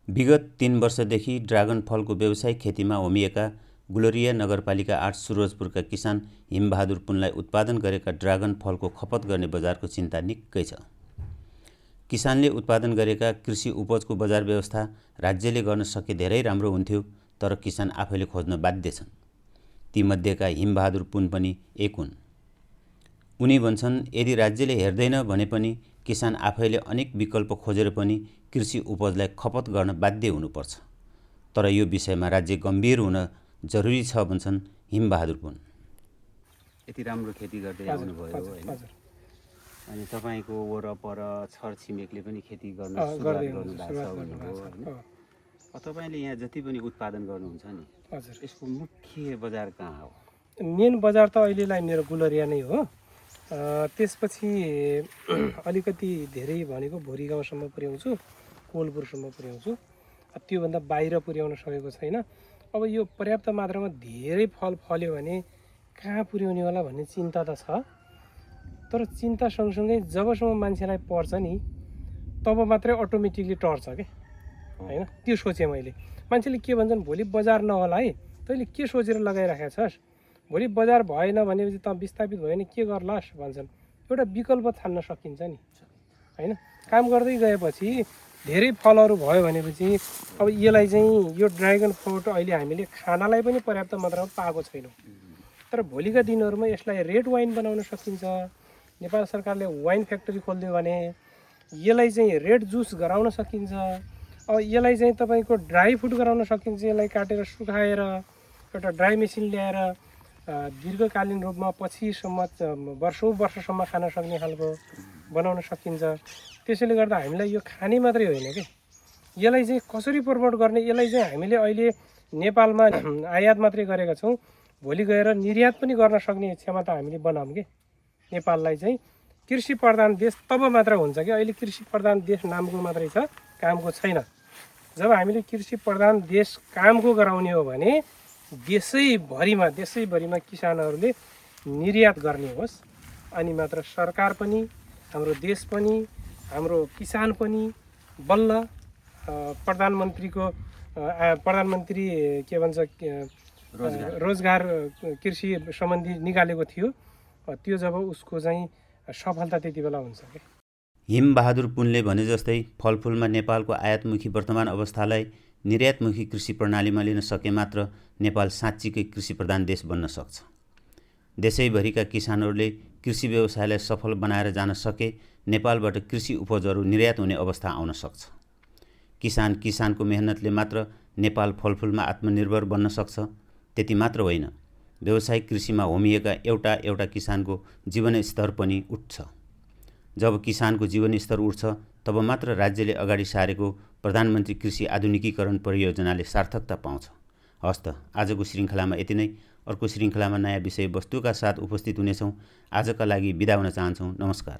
विगत 3 वर्षदेखि ड्रागन फलको व्यावसायिक खेतीमा होमिएका गुलरिया नगरपालिका 8 सुरजपुरका किसान हिमबहादुर पुनलाई उत्पादन गरेका ड्रागन फलको खपत गर्ने बजारको चिन्ता निकै छ। किसानले उत्पादन गरेका कृषि उपजको बजार व्यवस्था राज्यले गर्न सके धेरै राम्रो हुन्थ्यो, तर किसान आफैले खोज्न बाध्य छन्। तीमध्येका हिमबहादुर पुन पनि एक हुन्। उनी भन्छन्, यदि राज्यले हेर्दैन भने पनि किसान आफैले अनेक विकल्प खोजेर पनि कृषि उपजलाई खपत गर्न बाध्य हुनुपर्छ। तर यो विषयमा राज्य गम्भीर हुन जरुरी छ भन्छन् हिमबहादुर पुन। यति राम्रो खेती गर्दै आउनुभयो हैन? अनि तपाईको वरपर छरछिमेकले पनि खेती गर्न सुरुवात गर्नु भएको छ भन्नुभयो हैन? तपाईले यहाँ जति पनि उत्पादन गर्नुहुन्छ नि, यसको मुख्य बजार कहाँ हो? मेन बजार त अहिलेलाई मेरो गुलरिया नै हो। त्यसपछि अलिकति धेरै भनेको भोरी गाउँसम्म पुर्याउँछु, कोलपुरसम्म पुर्याउँछु। त्योभन्दा बाहिर पुर्याउन सकेको छैन। अब यो पर्याप्त मात्रामा धेरै फल फल्यो भने कहाँ पुर्याउने होला भन्ने चिन्ता त छ। तर चिन्ता सँगसँगै जबसम्म मान्छेलाई पर्छ नि, तब मात्रै अटोमेटिकली टर्छ के हैन? त्यो सोचेँ मैले। मान्छेले के भन्छन्, भोलि बजार नहोला है, तैँले के सोचेर लगाइराखेका छस्? भोलि बजार भएन भनेपछि त विस्थापित भयो भने के गर्लास् भन्छन्। एउटा विकल्प छान्न सकिन्छ नि हैन? काम गर्दै गएपछि धेरै फलहरू भयो भनेपछि अब यसलाई चाहिँ यो ड्रागन फ्रुट अहिले हामीले खानालाई पनि पर्याप्त मात्रामा पाएको छैनौँ। तर भोलिका दिनहरूमा यसलाई रेड वाइन बनाउन सकिन्छ। नेपाल सरकारले वाइन फ्याक्ट्री खोलिदियो भने यसलाई चाहिँ रेड जुस गराउन सकिन्छ। अब यसलाई चाहिँ तपाईँको ड्राई फ्रुट गराउन सकिन्छ। यसलाई काटेर सुकाएर एउटा ड्राई मेसिन ल्याएर दीर्घकालीन रूपमा पछिसम्म वर्षौँ खान सक्ने खालको बनाउन सकिन्छ। त्यसैले गर्दा हामीलाई यो खाने मात्रै होइन कि यसलाई चाहिँ कसरी प्रमोट गर्ने, यसलाई चाहिँ हामीले अहिले नेपालमा आयात मात्रै गरेका छौँ, भोलि गएर निर्यात पनि गर्न सक्ने क्षमता हामीले बनाऊँ कि नेपाललाई चाहिँ कृषि प्रधान देश तब मात्र हुन्छ कि अहिले कृषि प्रधान देश नामको मात्रै छ, कामको छैन। जब हामीले कृषि प्रधान देश कामको गराउने हो भने देशैभरिमा किसानहरूले निर्यात गर्ने होस्, अनि मात्र सरकार पनि, हाम्रो देश पनि, हाम्रो किसान पनि बल्ल प्रधानमन्त्री के भन्छ रोजगार कृषि सम्बन्धी निकालेको थियो, त्यो जब उसको चाहिँ सफलता त्यति बेला हुन्छ के। हिमबहादुर पुनले भने जस्तै फलफुलमा नेपालको आयातमुखी वर्तमान अवस्थालाई निर्यातमुखी कृषि प्रणालीमा लिन सके मात्र नेपाल साँच्चीकै कृषि प्रधान देश बन्न सक्छ। देशैभरिका किसानहरूले कृषि व्यवसायलाई सफल बनाएर जान सके नेपालबाट कृषि उपजहरू निर्यात हुने अवस्था आउन सक्छ। किसानको मेहनतले मात्र नेपाल फलफुलमा आत्मनिर्भर बन्न सक्छ। त्यति मात्र होइन, व्यावसायिक कृषिमा होमिएका एउटा किसानको जीवनस्तर पनि उठ्छ। जब किसानको जीवनस्तर उठ्छ, तब मात्र राज्यले अगाडि सारेको प्रधानमन्त्री कृषि आधुनिकीकरण परियोजनाले सार्थकता पाउँछ। हस् त, आजको श्रृङ्खलामा यति नै। अर्को श्रृङ्खलामा नयाँ विषयवस्तुका साथ उपस्थित हुनेछौँ। आजका लागि बिदा हुन चाहन्छौँ। नमस्कार।